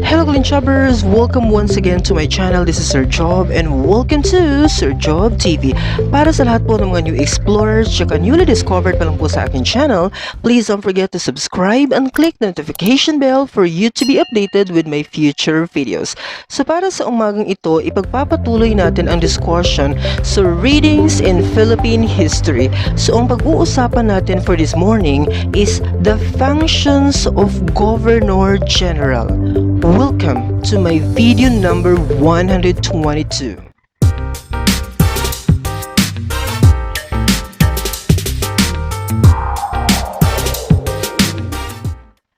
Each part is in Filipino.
Hello Glinchabbers! Welcome once again to my channel. This is Sir Job and welcome to Sir Job TV. Para sa lahat po ng mga new explorers tsaka newly discovered pa lang po sa aking channel, please don't forget to subscribe and click the notification bell for you to be updated with my future videos. So para sa umagang ito, ipagpapatuloy natin ang discussion sa readings in Philippine history. So ang pag-uusapan natin for this morning is the functions of Governor General. Welcome to my video number 122.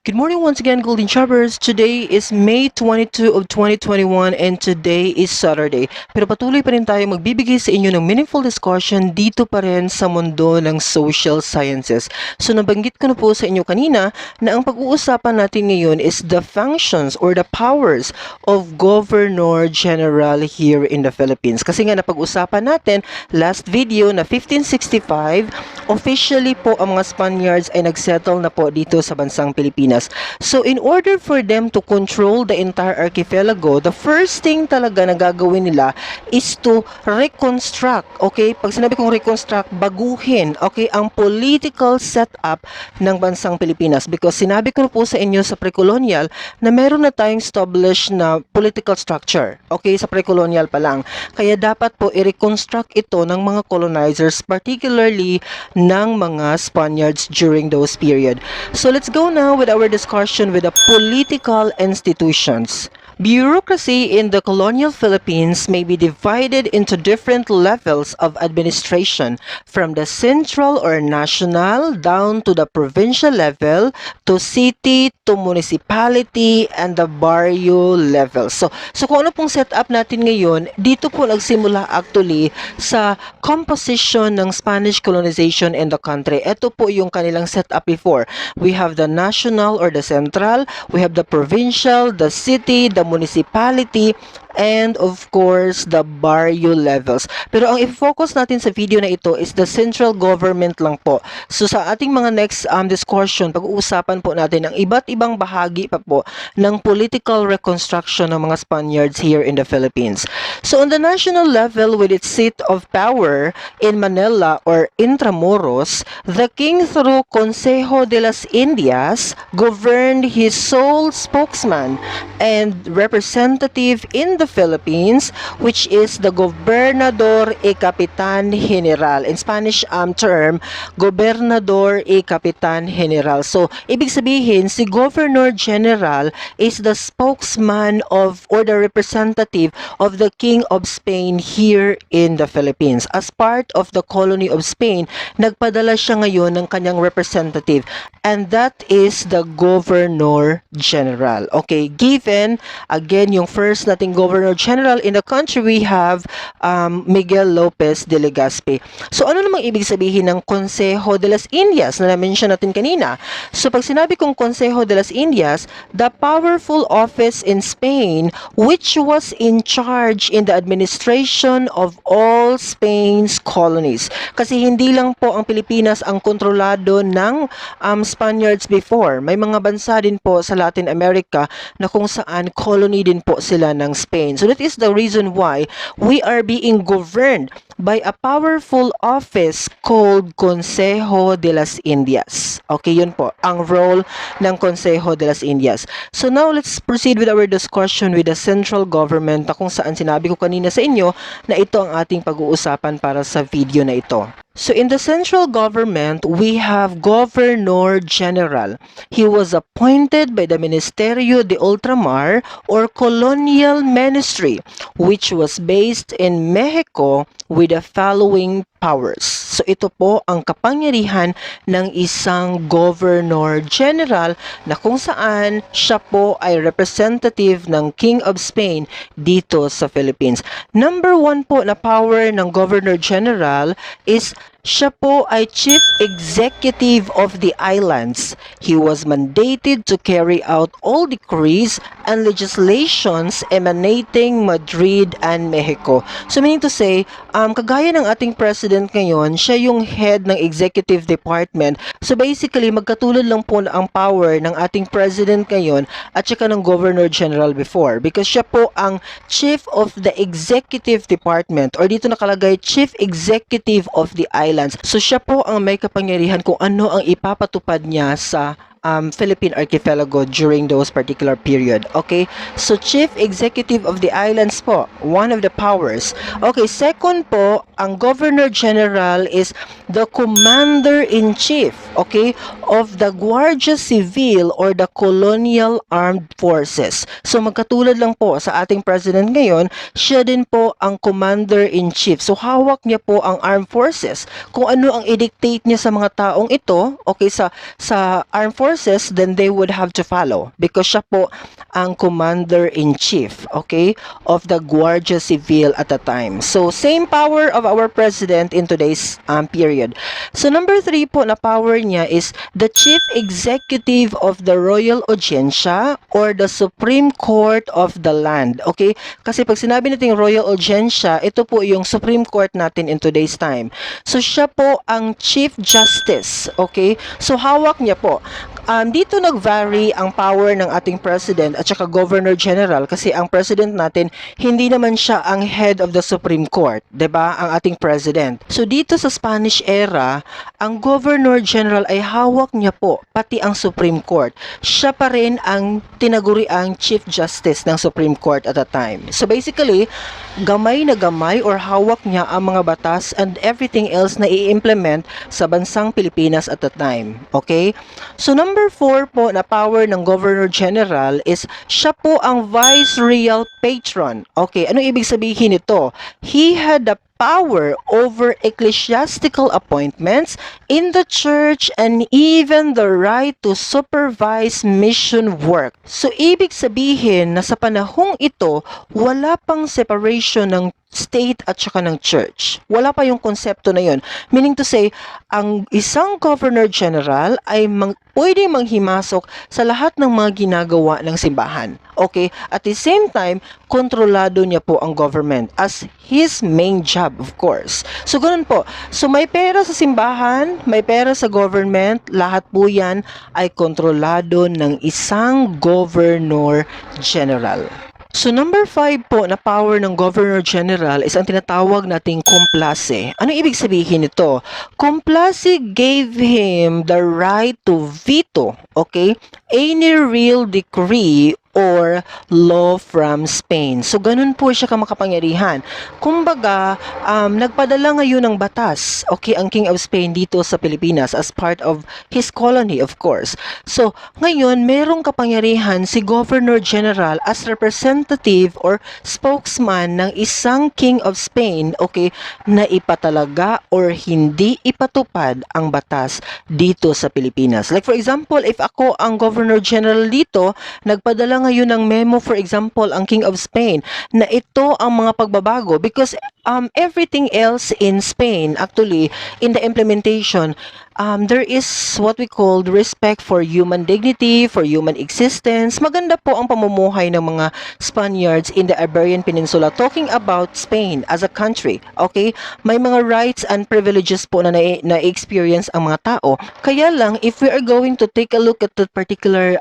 Good morning once again, Golden Shoppers. Today is May 22 of 2021 and today is Saturday. Pero patuloy pa rin tayo magbibigay sa inyo ng meaningful discussion dito pa rin sa mundo ng social sciences. So nabanggit ko na po sa inyo kanina na ang pag-uusapan natin ngayon is the functions or the powers of Governor General here in the Philippines. Kasi nga napag-usapan natin last video na 1565, officially po ang mga Spaniards ay nagsettle na po dito sa bansang Pilipinas. So in order for them to control the entire archipelago, the first thing talaga na gagawin nila is to reconstruct, okay? Pag sinabi kong reconstruct, baguhin, okay, ang political setup ng bansang Pilipinas. Because sinabi ko po sa inyo sa pre-colonial na meron na tayong established na political structure, okay, sa pre-colonial pa lang. Kaya dapat po i-reconstruct ito ng mga colonizers, particularly ng mga Spaniards during those period. So let's go now with our discussion with the political institutions. Bureaucracy in the colonial Philippines may be divided into different levels of administration, from the central or national down to the provincial level, to city, to municipality, and the barrio level. So kung ano pong setup natin ngayon, dito po nagsimula actually sa composition ng Spanish colonization in the country. Ito po yung kanilang setup before. We have the national or the central, we have the provincial, the city, the municipality, and of course the barrio levels. Pero ang i-focus natin sa video na ito is the central government lang po. So sa ating mga next discussion, pag-uusapan po natin ang iba't ibang bahagi pa po ng political reconstruction ng mga Spaniards here in the Philippines. So on the national level, with its seat of power in Manila or Intramuros, the king through Consejo de las Indias governed his sole spokesman and representative in the Philippines, which is the Gobernador y Capitan General. In Spanish term, Gobernador y Capitan General. So, ibig sabihin, si Governor General is the spokesman of or the representative of the King of Spain here in the Philippines. As part of the colony of Spain, nagpadala siya ngayon ng kanyang representative, and that is the Governor General. Okay, given, again, yung first nating Governor General in the country, we have Miguel Lopez de Legazpi. So ano namang ibig sabihin ng Consejo de las Indias na na-mention natin kanina? So pag sinabi kong Consejo de las Indias, the powerful office in Spain which was in charge in the administration of all Spain's colonies. Kasi hindi lang po ang Pilipinas ang kontrolado ng Spaniards before. May mga bansa din po sa Latin America na kung saan colony din po sila ng Spain. So that is the reason why we are being governed by a powerful office called Consejo de las Indias. Okay, yun po ang role ng Consejo de las Indias. So now let's proceed with our discussion with the central government, na kung saan sinabi ko kanina sa inyo na ito ang ating pag-uusapan para sa video na ito. So in the central government, we have Governor General. He was appointed by the Ministerio de Ultramar or Colonial Ministry, which was based in Mexico with the following powers. So ito po ang kapangyarihan ng isang Governor General na kung saan siya po ay representative ng King of Spain dito sa Philippines. Number one po na power ng Governor General is Siya po ay Chief Executive of the islands. He was mandated to carry out all decrees and legislations emanating Madrid and Mexico. So meaning to say, kagaya ng ating president ngayon, siya yung head ng executive department. So basically, magkatulad lang po ang power ng ating president ngayon at saka ng governor general before because siya po ang chief of the executive department or dito nakalagay chief executive of the islands. So siya po ang may kapangyarihan kung ano ang ipapatupad niya sa Philippine archipelago during those particular period. Okay? So, Chief Executive of the Islands po, one of the powers. Okay, second po, ang Governor General is the Commander-in-Chief, okay, of the Guardia Civil or the Colonial Armed Forces. So, magkatulad lang po sa ating President ngayon, siya din po ang Commander-in-Chief. So, hawak niya po ang Armed Forces. Kung ano ang i-dictate niya sa mga taong ito, okay, sa Armed Forces, then they would have to follow because siya po ang Commander-in-Chief, okay, of the Guardia Civil at the time. So, same power of our President in today's period. So, number 3 po na power niya is the Chief Executive of the Royal Audiencia or the Supreme Court of the land, okay? Kasi pag sinabi natin Royal Audiencia, ito po yung Supreme Court natin in today's time. So, siya po ang Chief Justice, okay? So, hawak niya po. Dito nag-vary ang power ng ating President at saka Governor General kasi ang President natin hindi naman siya ang head of the Supreme Court, 'di ba? Ang ating President. So dito sa Spanish era, ang Governor General ay hawak niya po pati ang Supreme Court. Siya pa rin ang tinaguriang Chief Justice ng Supreme Court at the time. So basically, gamay na gamay or hawak niya ang mga batas and everything else na i-implement sa bansang Pilipinas at the time. Okay? So number 4 po na power ng Governor General is siya po ang Viceregal Patron. Okay, ano ibig sabihin nito? He had the power over ecclesiastical appointments in the church and even the right to supervise mission work. So, ibig sabihin na sa panahong ito, wala pang separation ng state at saka ng church. Wala pa yung konsepto na yun. Meaning to say, ang isang Governor General ay pwedeng manghimasok sa lahat ng mga ginagawa ng simbahan. Okay? At the same time, kontrolado niya po ang government as his main job, of course. So, ganun po. So, may pera sa simbahan, may pera sa government, lahat po yan ay kontrolado ng isang Governor General. So number 5 po na power ng Governor General is ang tinatawag nating complace. Ano ibig sabihin nito? Complace gave him the right to veto, okay, any real decree or law from Spain. So, ganun po siya kamakapangyarihan. Kumbaga, nagpadala ngayon ng batas, okay, ang King of Spain dito sa Pilipinas as part of his colony, of course. So, ngayon, merong kapangyarihan si Governor General as representative or spokesman ng isang King of Spain, okay, na ipatalaga or hindi ipatupad ang batas dito sa Pilipinas. Like for example, if ako ang Governor General dito, nagpadala ngayon ng memo, for example, ang King of Spain, na ito ang mga pagbabago because everything else in Spain, actually, in the implementation, there is what we call respect for human dignity, for human existence. Maganda po ang pamumuhay ng mga Spaniards in the Iberian Peninsula. Talking about Spain as a country, okay? May mga rights and privileges po na na-experience ang mga tao. Kaya lang, if we are going to take a look at that particular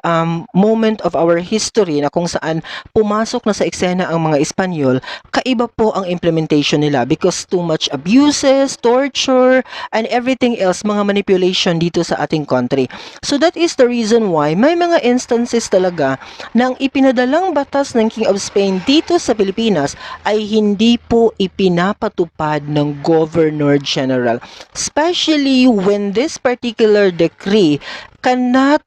moment of our history na kung saan pumasok na sa eksena ang mga Espanyol, kaiba po ang implementation nila because too much abuses, torture, and everything else, mga manipulation dito sa ating country. So that is the reason why may mga instances talaga na ang ipinadalang batas ng King of Spain dito sa Pilipinas ay hindi po ipinapatupad ng Governor General. Especially when this particular decree cannot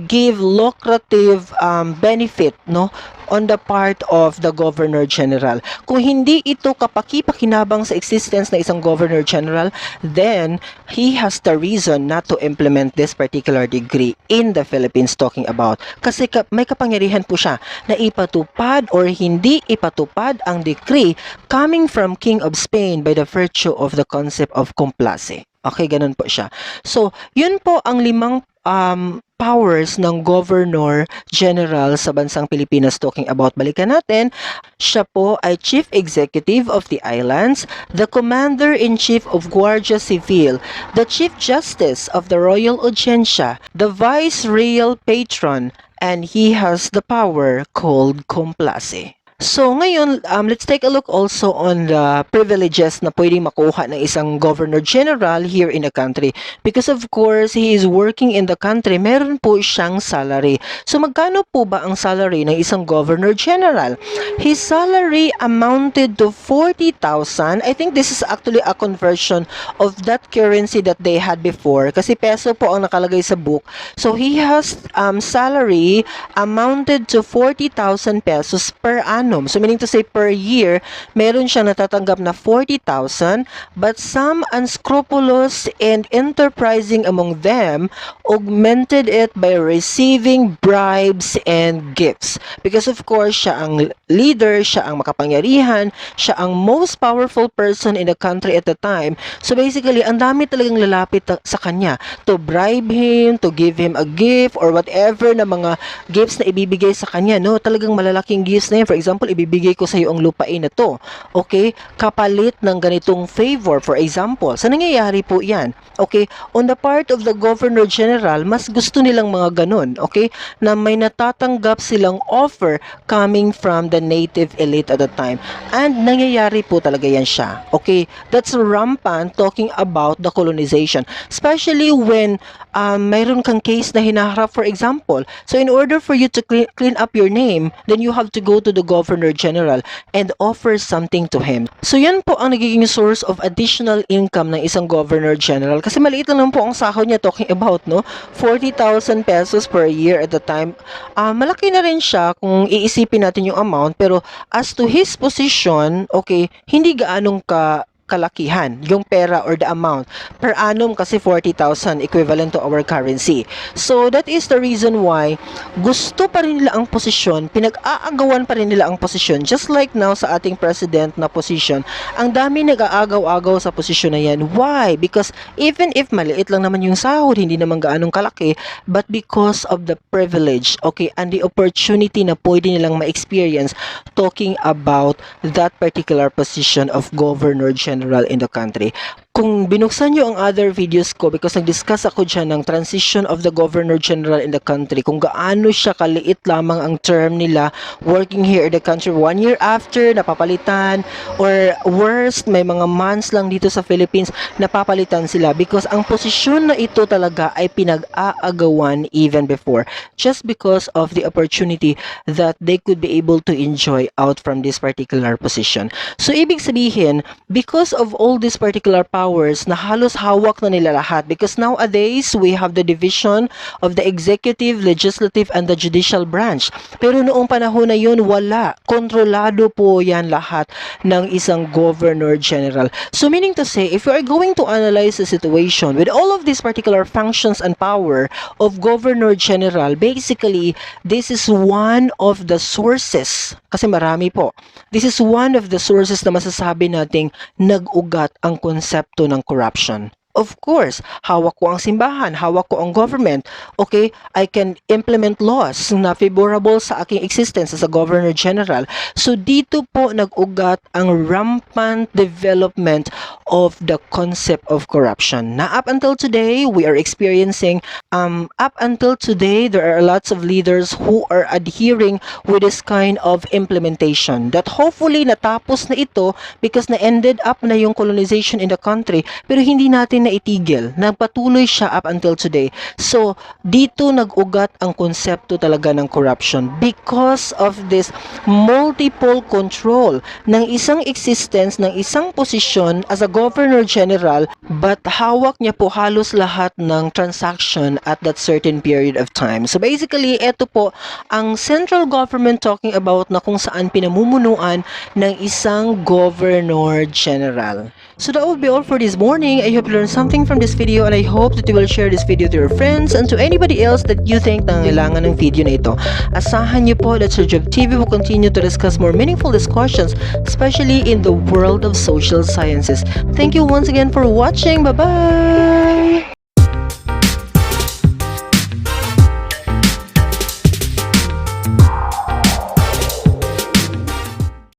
give lucrative benefit, no, on the part of the Governor General. Kung hindi ito kapaki-pakinabang sa existence ng isang Governor General, then he has the reason not to implement this particular decree in the Philippines talking about. Kasi may kapangyarihan po siya na ipatupad or hindi ipatupad ang decree coming from King of Spain by the virtue of the concept of complace. Okay, ganun po siya. So, yun po ang limang powers ng Governor General sa bansang Pilipinas. Talking about, balikan natin, siya po ay Chief Executive of the Islands, the Commander-in-Chief of Guardia Civil, the Chief Justice of the Royal Audiencia, the Vice-Real Patron, and he has the power called Complace. So ngayon, let's take a look also on the privileges na pwedeng makuha ng isang Governor General here in the country. Because of course, he is working in the country, meron po siyang salary. So magkano po ba ang salary ng isang Governor General? His salary amounted to 40,000. I think this is actually a conversion of that currency that they had before. Kasi peso po ang nakalagay sa book. So he has salary amounted to 40,000 pesos per annum. So meaning to say per year, meron siyang natatanggap na 40,000, but some unscrupulous and enterprising among them augmented it by receiving bribes and gifts. Because of course, siya ang leader, siya ang makapangyarihan, siya ang most powerful person in the country at the time. So basically, ang dami talagang lalapit sa kanya to bribe him, to give him a gift or whatever na mga gifts na ibibigay sa kanya, no? Talagang malalaking gifts na yun. For example, ibibigay ko sa iyo ang lupain na to. Okay? Kapalit ng ganitong favor. For example, sa nangyayari po yan? Okay? On the part of the Governor General, mas gusto nilang mga ganun. Okay? Na may natatanggap silang offer coming from the native elite at the time. And nangyayari po talaga yan siya. Okay? That's rampant talking about the colonization. Especially when mayroon kang case na hinaharap, for example. So in order for you to clean up your name, then you have to go to the Governor General and offer something to him. So yan po ang nagiging source of additional income ng isang Governor General. Kasi maliit lang po ang sahod niya, talking about, no, 40,000 pesos per year at the time. Malaki na rin siya kung iisipin natin yung amount, pero as to his position, okay, hindi gaanong kalakihan yung pera or the amount per annum, kasi 40,000 equivalent to our currency. So that is the reason why gusto pa rin nila ang posisyon, pinag-aagawan pa rin nila ang posisyon, just like now sa ating president na position. Ang dami nag-aagaw-agaw sa posisyon na yan. Why? Because even if maliit lang naman yung sahod, hindi naman gaanong kalaki, but because of the privilege, okay, and the opportunity na pwede nilang ma-experience talking about that particular position of Governor General in the country. Kung binuksan nyo ang other videos ko, because nag-discuss ako dyan ng transition of the Governor General in the country, kung gaano siya kaliit lamang ang term nila working here in the country, 1 year after, napapalitan, or worst, may mga months lang dito sa Philippines, napapalitan sila because ang posisyon na ito talaga ay pinag-aagawan even before, just because of the opportunity that they could be able to enjoy out from this particular position. So, ibig sabihin, because of all these particular powers na halos hawak na nila lahat, because nowadays we have the division of the executive, legislative, and the judicial branch. Pero noong panahon na yun, wala. Kontrolado po yan lahat ng isang Governor General. So meaning to say, if you are going to analyze the situation with all of these particular functions and power of Governor General, basically, this is one of the sources, kasi marami po, this is one of the sources na masasabi nating nag-ugat ang konsepto ng corruption. Of course, hawak ko ang simbahan, hawak ko ang government, okay, I can implement laws na favorable sa aking existence as a Governor General. So dito po nag-ugat ang rampant development of the concept of corruption. Na up until today, we are experiencing, up until today, there are lots of leaders who are adhering with this kind of implementation that hopefully natapos na ito because na-ended up na yung colonization in the country, pero hindi natin na itigil. Nagpatuloy siya up until today. So, dito nag-ugat ang konsepto talaga ng corruption because of this multiple control ng isang existence, ng isang posisyon as a Governor General, but hawak niya po halos lahat ng transaction at that certain period of time. So, basically, ito po ang central government talking about na kung saan pinamumunuan ng isang Governor General. So that would be all for this morning. I hope you learned something from this video and I hope that you will share this video to your friends and to anybody else that you think nangailangan ng video na ito. Asahan niyo po that Sir Job TV will continue to discuss more meaningful discussions, especially in the world of social sciences. Thank you once again for watching. Bye-bye!